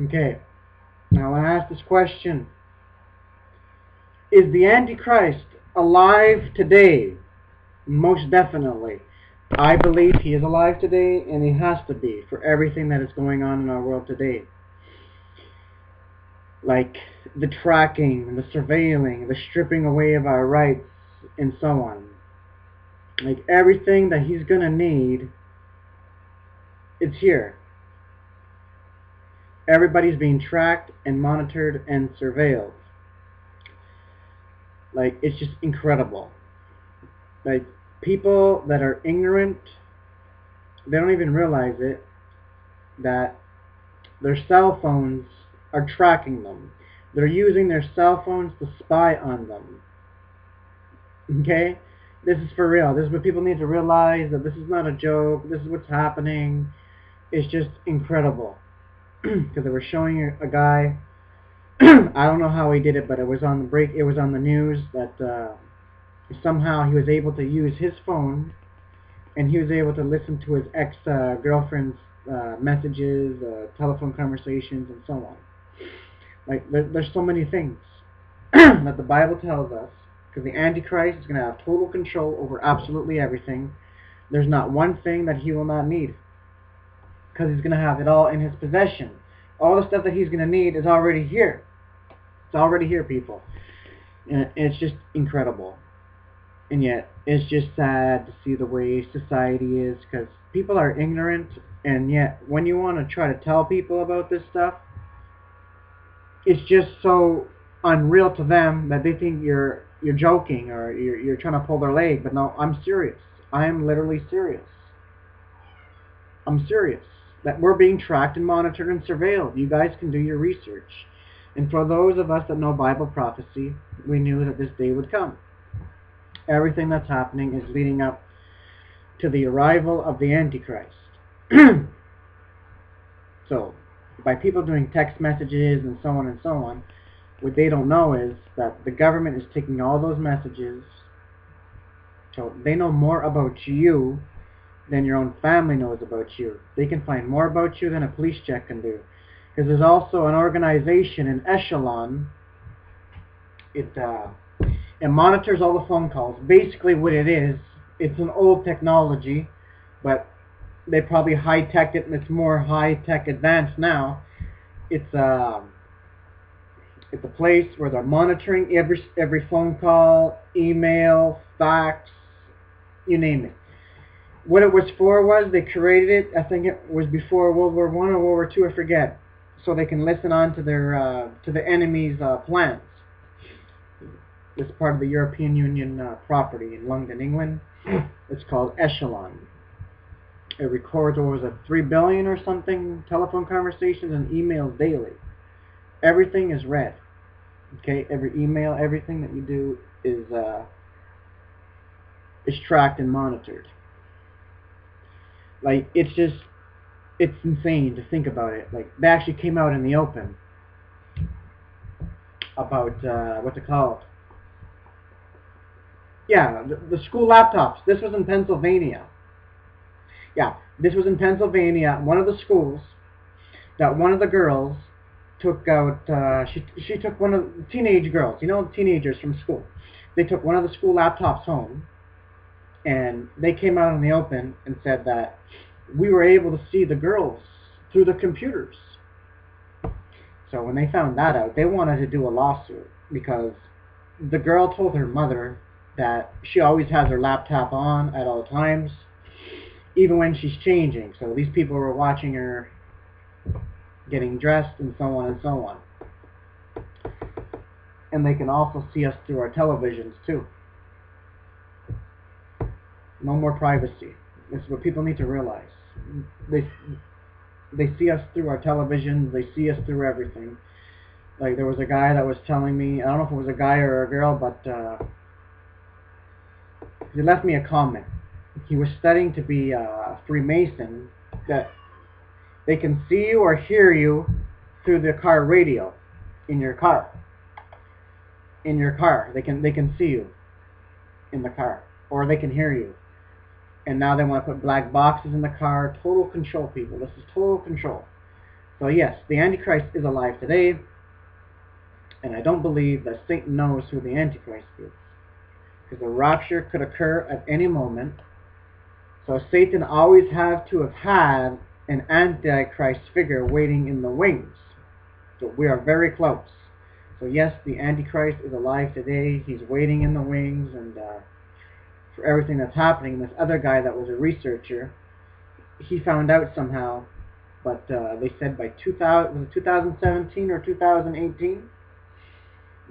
Okay, now I ask this question. Is the Antichrist alive today? Most definitely. I believe he is alive today, and he has to be for everything that is going on in our world today. Like the tracking, the surveilling, the stripping away of our rights, and so on. Like everything that he's gonna need, it's here. Everybody's being tracked and monitored and surveilled. Like, it's just incredible. Like, people that are ignorant, they don't even realize it, that their cell phones are tracking them. They're using their cell phones to spy on them. Okay? This is for real. This is what people need to realize, that this is not a joke. This is what's happening. It's just incredible. Because they were showing a guy, I don't know how he did it, but it was on the break. It was on the news that somehow he was able to use his phone, and he was able to listen to his ex-girlfriend's messages, telephone conversations, and so on. Like, there's so many things that the Bible tells us, because the Antichrist is going to have total control over absolutely everything. There's not one thing that he will not need, because he's going to have it all in his possession. All the stuff that he's going to need is already here. It's already here, people. And it's just incredible. And yet, it's just sad to see the way society is, because people are ignorant, and yet, when you want to try to tell people about this stuff, it's just so unreal to them that they think you're joking, or you're trying to pull their leg. But no, I'm serious. I am literally serious. I'm serious. That we're being tracked and monitored and surveilled. You guys can do your research. And for those of us that know Bible prophecy, we knew that this day would come. Everything that's happening is leading up to the arrival of the Antichrist. So, by people doing text messages and so on, what they don't know is that the government is taking all those messages, so they know more about you than your own family knows about you. They can find more about you than a police check can do. Because there's also an organization, an echelon. It monitors all the phone calls. Basically what it is, it's an old technology, but they probably high-teched it, and it's more high-tech advanced now. It's a place where they're monitoring every phone call, email, fax, you name it. What it was for was, they created it, I think it was before World War I or World War II, I forget, so they can listen on to their to the enemy's plans. It's part of the European Union property in London, England. It's called Echelon. It records over 3 billion or something telephone conversations and emails daily. Everything is read. Okay, every email, everything that you do is tracked and monitored. Like, it's insane to think about it. Like, they actually came out in the open about what's it called? Yeah, the school laptops. This was in Pennsylvania. Yeah, this was in Pennsylvania. One of the schools that one of the girls took out. She took one of the teenage girls. You know, teenagers from school. They took one of the school laptops home, and they came out in the open and said that we were able to see the girls through the computers. So when they found that out, they wanted to do a lawsuit, because the girl told her mother that she always has her laptop on at all times, even when she's changing. So these people were watching her getting dressed and so on. And they can also see us through our televisions too. No more privacy. This is what people need to realize. They see us through our televisions. They see us through everything. Like, there was a guy that was telling me, I don't know if it was a guy or a girl, but he left me a comment. He was studying to be a Freemason, that they can see you or hear you through the car radio in your car. In your car, they can see you in the car, or they can hear you. And now they want to put black boxes in the car. Total control, people. This is total control. So yes, the Antichrist is alive today, and I don't believe that Satan knows who the Antichrist is, because the rapture could occur at any moment. So Satan always had to have had an Antichrist figure waiting in the wings. So we are very close. So yes, the Antichrist is alive today. He's waiting in the wings, and for everything that's happening. This other guy that was a researcher, he found out somehow, but they said by 2017 or 2018,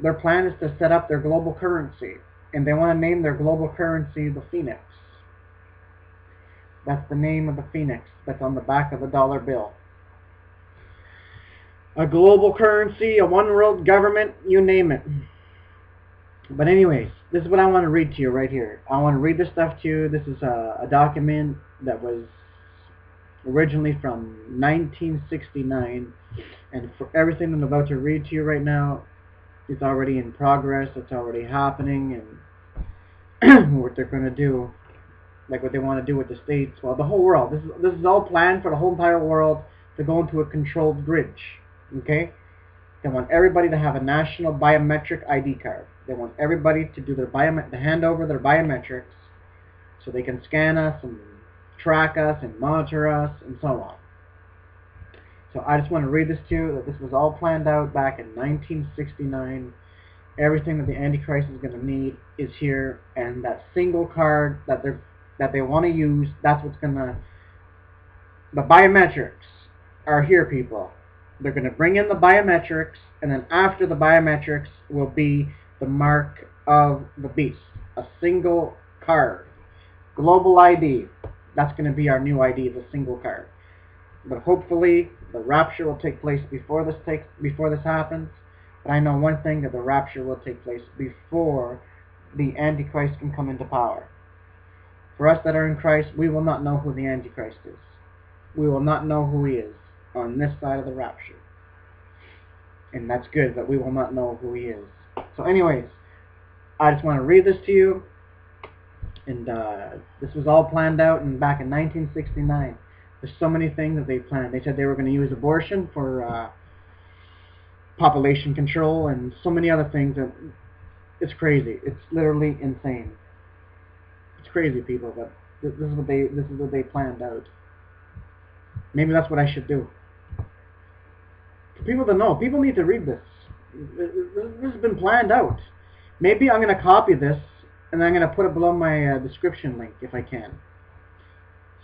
their plan is to set up their global currency, and they want to name their global currency the Phoenix. That's the name of the Phoenix that's on the back of the dollar bill. A global currency, a one world government, you name it. But anyways, this is what I want to read to you right here. I want to read this stuff to you. This is a document that was originally from 1969, and for everything I'm about to read to you right now, it's already in progress. It's already happening, and what they're going to do, like what they want to do with the states, well, the whole world. This is all planned for the whole entire world to go into a controlled grid. Okay? They want everybody to have a national biometric ID card. They want everybody to do their to hand over their biometrics, so they can scan us and track us and monitor us and so on. So I just want to read this to you, that this was all planned out back in 1969. Everything that the Antichrist is going to need is here, and that single card that they want to use, that's what's going to... The biometrics are here, people. They're going to bring in the biometrics, and then after the biometrics will be the mark of the beast. A single card. Global ID. That's going to be our new ID, the single card. But hopefully the rapture will take place before this happens. But I know one thing, that the rapture will take place before the Antichrist can come into power. For us that are in Christ, we will not know who the Antichrist is. We will not know who he is on this side of the rapture. And that's good, that we will not know who he is. So anyways, I just want to read this to you. And this was all planned out back in 1969. There's so many things that they planned. They said they were going to use abortion for population control and so many other things. That it's crazy. It's literally insane. It's crazy, people. But this is what they planned out. Maybe that's what I should do. For people to know, people need to read this. This has been planned out. Maybe I'm going to copy this, and I'm going to put it below my description link if I can.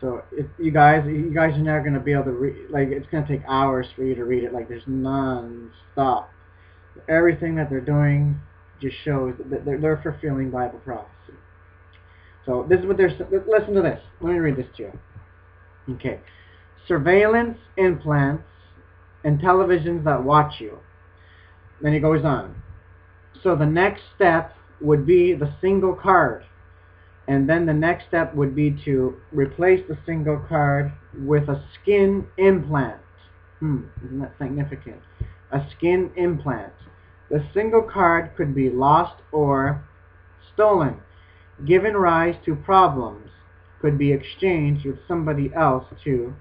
So if you guys are not going to be able to read, like, it's going to take hours for you to read it. Like, there's non-stop. Everything that they're doing just shows that they're fulfilling Bible prophecy. So this is what they're... Listen to this. Let me read this to you. Okay. Surveillance implants and televisions that watch you. Then he goes on. So the next step would be the single card. And then the next step would be to replace the single card with a skin implant. Isn't that significant? A skin implant. The single card could be lost or stolen, given rise to problems, could be exchanged with somebody else to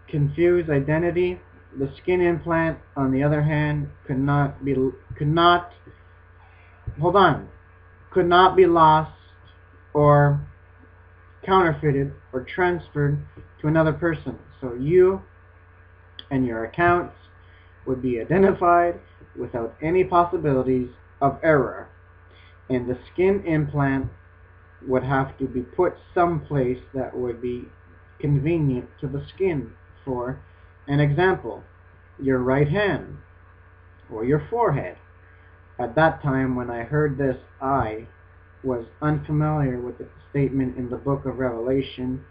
confuse identity. The skin implant, on the other hand, could not be lost or counterfeited or transferred to another person. So you and your accounts would be identified without any possibilities of error. And the skin implant would have to be put someplace that would be convenient to the skin. For an example, your right hand or your forehead. At that time, when I heard this, I was unfamiliar with the statement in the book of Revelation.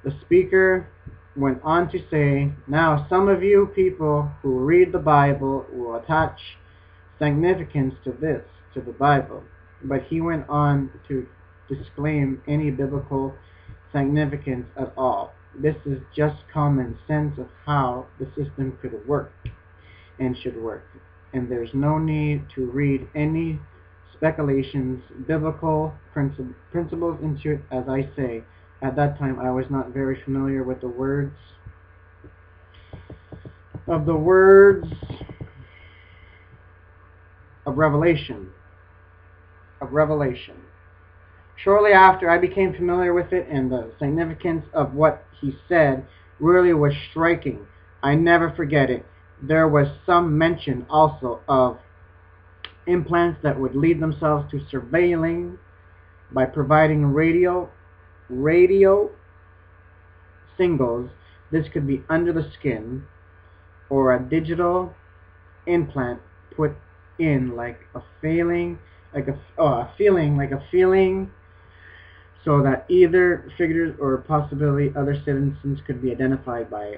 The speaker went on to say, now some of you people who read the Bible will attach significance to this, to the Bible. But he went on to disclaim any biblical significance at all. This is just common sense of how the system could work and should work. And there's no need to read any speculations, biblical principles into it. As I say, at that time I was not very familiar with the words. of the words of Revelation. Shortly after, I became familiar with it, and the significance of what he said really was striking. I never forget it. There was some mention also of implants that would lead themselves to surveilling by providing radio signals. This could be under the skin or a digital implant put in like a feeling, so that either figures or possibly other citizens could be identified by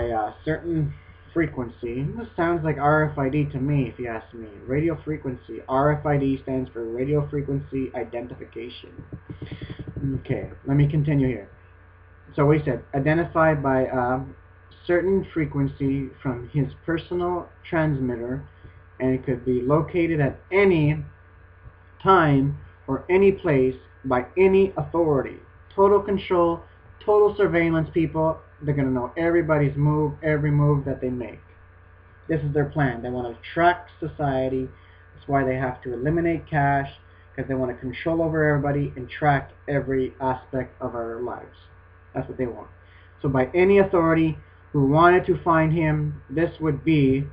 a certain frequency. This sounds like RFID to me, if you ask me. Radio frequency. RFID stands for radio frequency identification. Okay, let me continue here. So we said identified by a certain frequency from his personal transmitter, and it could be located at any time or any place by any authority. Total control, total surveillance, people. They're going to know everybody's move, every move that they make. This is their plan. They want to track society. That's why they have to eliminate cash, because they want to control over everybody and track every aspect of our lives. That's what they want. So by any authority who wanted to find him, this would be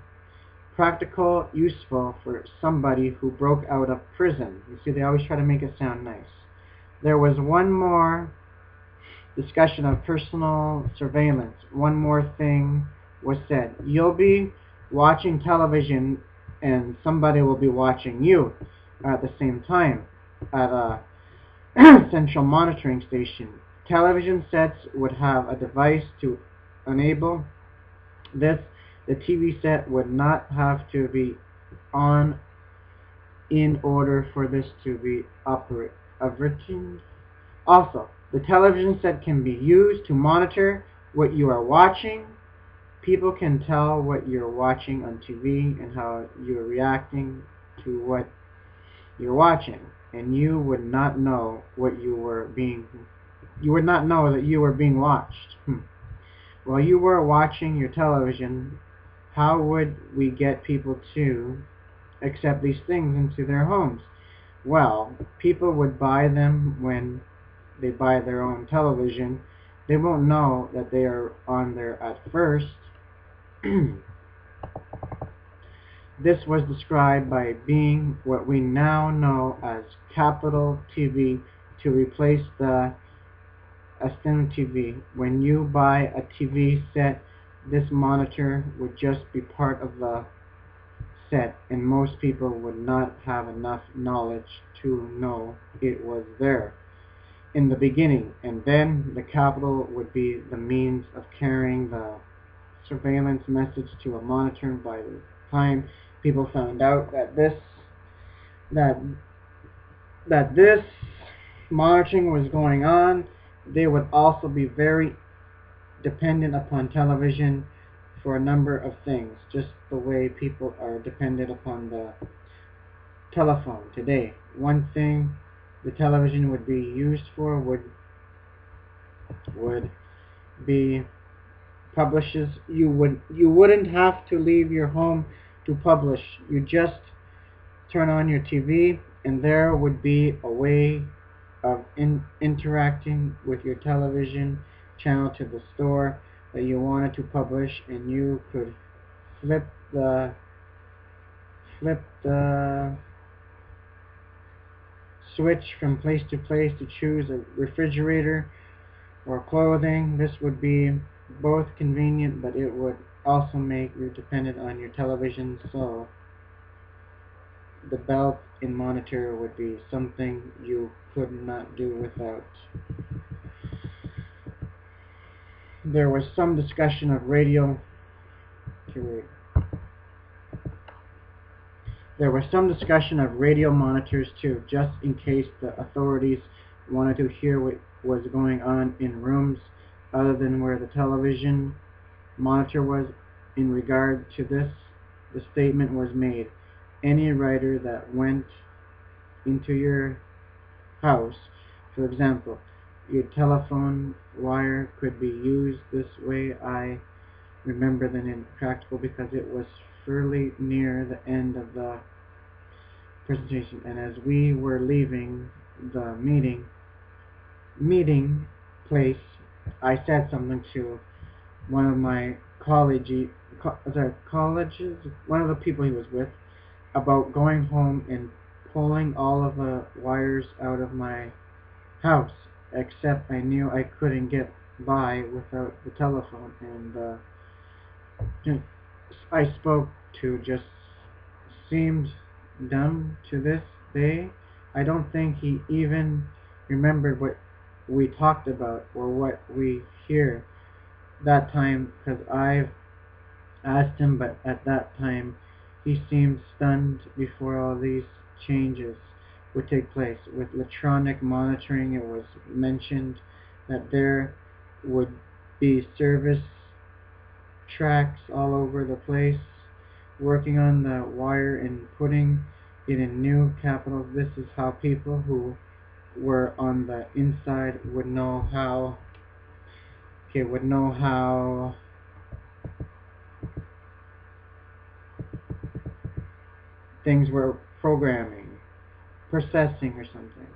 practical, useful for somebody who broke out of prison. You see, they always try to make it sound nice. There was one more discussion of personal surveillance. One more thing was said. You'll be watching television and somebody will be watching you at the same time at a central monitoring station. Television sets would have a device to enable this. The TV set would not have to be on in order for this to be operating. Also, the television set can be used to monitor what you are watching. People can tell what you're watching on TV and how you're reacting to what you're watching, and you would not know that you were being watched. While you were watching your television, how would we get people to accept these things into their homes? Well, people would buy them when they buy their own television. They won't know that they are on there at first. This was described by being what we now know as capital TV to replace the Aston TV. When you buy a TV set, this monitor would just be part of the set, and most people would not have enough knowledge to know it was there in the beginning, and then the capital would be the means of carrying the surveillance message to a monitor. By the time people found out that this monitoring was going on, they would also be very dependent upon television for a number of things, just the way people are dependent upon the telephone today. One thing the television would be used for would be publishes. You wouldn't have to leave your home to publish. You just turn on your TV, and there would be a way of interacting with your television channel to the store that you wanted to publish, and you could flip the switch from place to place to choose a refrigerator or clothing. This would be both convenient, but it would also make you dependent on your television, so the belt and monitor would be something you could not do without. There was some discussion of radio monitors too, just in case the authorities wanted to hear what was going on in rooms other than where the television monitor was. In regard to this, the statement was made: any writer that went into your house, for example, your telephone wire could be used this way. I remember than impractical because it was fairly near the end of the presentation. And as we were leaving the meeting place, I said something to one of my colleges, one of the people he was with, about going home and pulling all of the wires out of my house, except I knew I couldn't get by without the telephone, and I spoke to just seemed dumb to this day. I don't think he even remembered what we talked about or what we hear that time, because I've asked him, but at that time he seemed stunned before all these changes would take place. With electronic monitoring, it was mentioned that there would be service tracks all over the place, working on the wire and putting it in new capitals. This is how people who were on the inside would know how things were programming, processing or something.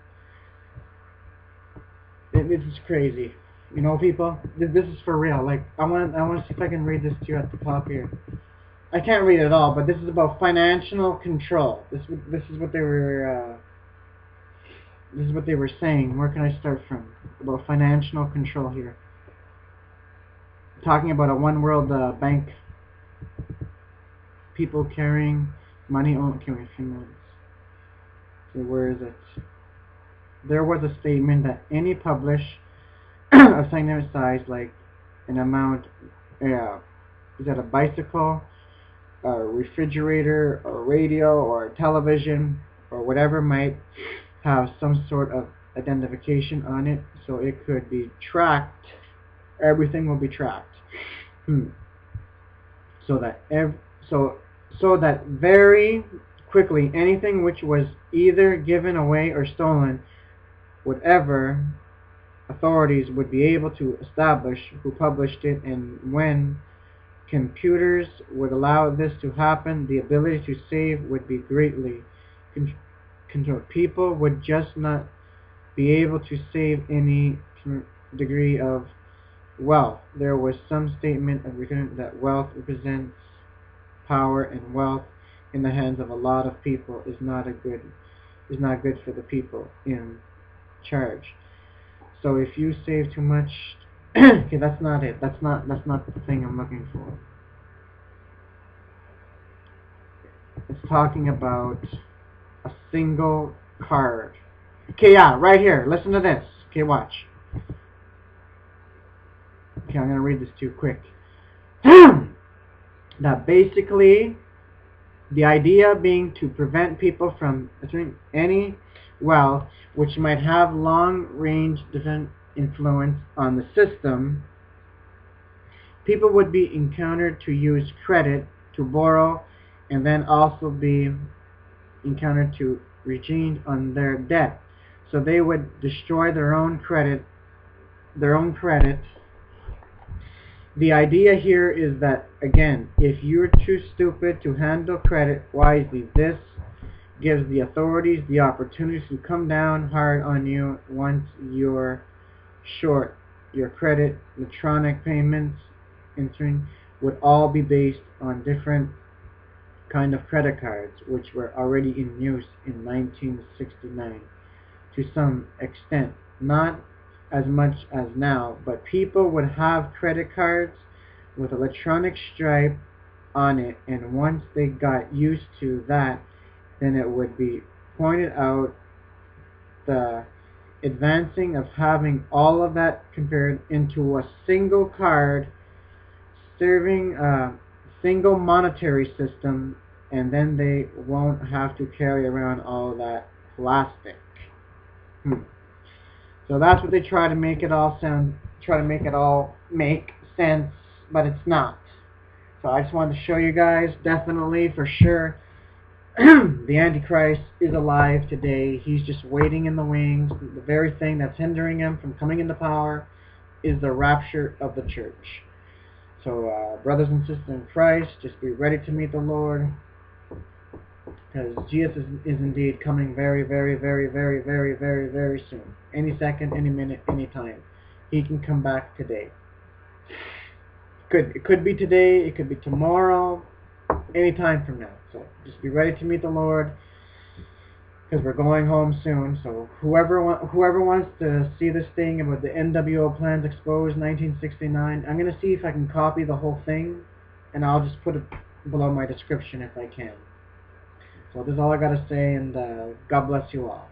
This is crazy. You know, people, this is for real. Like, I want to see if I can read this to you at the top here. I can't read it all, but this is about financial control. This is what they were. This is what they were saying. Where can I start from? About financial control here. Talking about a one world bank. People carrying money. Oh, okay, wait a few minutes. So where is it? There was a statement that any publish of significant size, like an amount, is that a bicycle, a refrigerator, or radio, or a television, or whatever might have some sort of identification on it, so it could be tracked. Everything will be tracked. So that so that very quickly anything which was either given away or stolen, whatever authorities would be able to establish who published it, and when computers would allow this to happen, the ability to save would be greatly controlled. People would just not be able to save any degree of wealth. There was some statement of that wealth represents power, and wealth in the hands of a lot of people is not good for the people in charge. So if you save too much, okay, that's not it. That's not the thing I'm looking for. It's talking about a single card. Okay, yeah, right here. Listen to this. Okay, watch. Okay, I'm gonna read this too quick. That basically, the idea being to prevent people from assuming any wealth which might have long-range different influence on the system. People would be encountered to use credit to borrow, and then also be encountered to regene on their debt. So they would destroy their own credit. The idea here is that, again, if you're too stupid to handle credit wisely, this gives the authorities the opportunity to come down hard on you once you're short. Your credit, electronic payments, entering would all be based on different kind of credit cards, which were already in use in 1969 to some extent. Not as much as now, but people would have credit cards with electronic stripe on it, and once they got used to that, then it would be pointed out the advancing of having all of that compared into a single card serving a single monetary system, and then they won't have to carry around all that plastic. So that's what they try to make it all make sense, but it's not. So I just wanted to show you guys, definitely, for sure, the Antichrist is alive today. He's just waiting in the wings. The very thing that's hindering him from coming into power is the rapture of the church. So, brothers and sisters in Christ, just be ready to meet the Lord, because Jesus is indeed coming very, very, very, very, very, very, very soon. Any second, any minute, any time. He can come back today. It could be today, it could be tomorrow, any time from now. So just be ready to meet the Lord, because we're going home soon. So whoever wants to see this thing about the NWO plans exposed 1969, I'm gonna see if I can copy the whole thing, and I'll just put it below my description if I can. So this is all I gotta say, and God bless you all.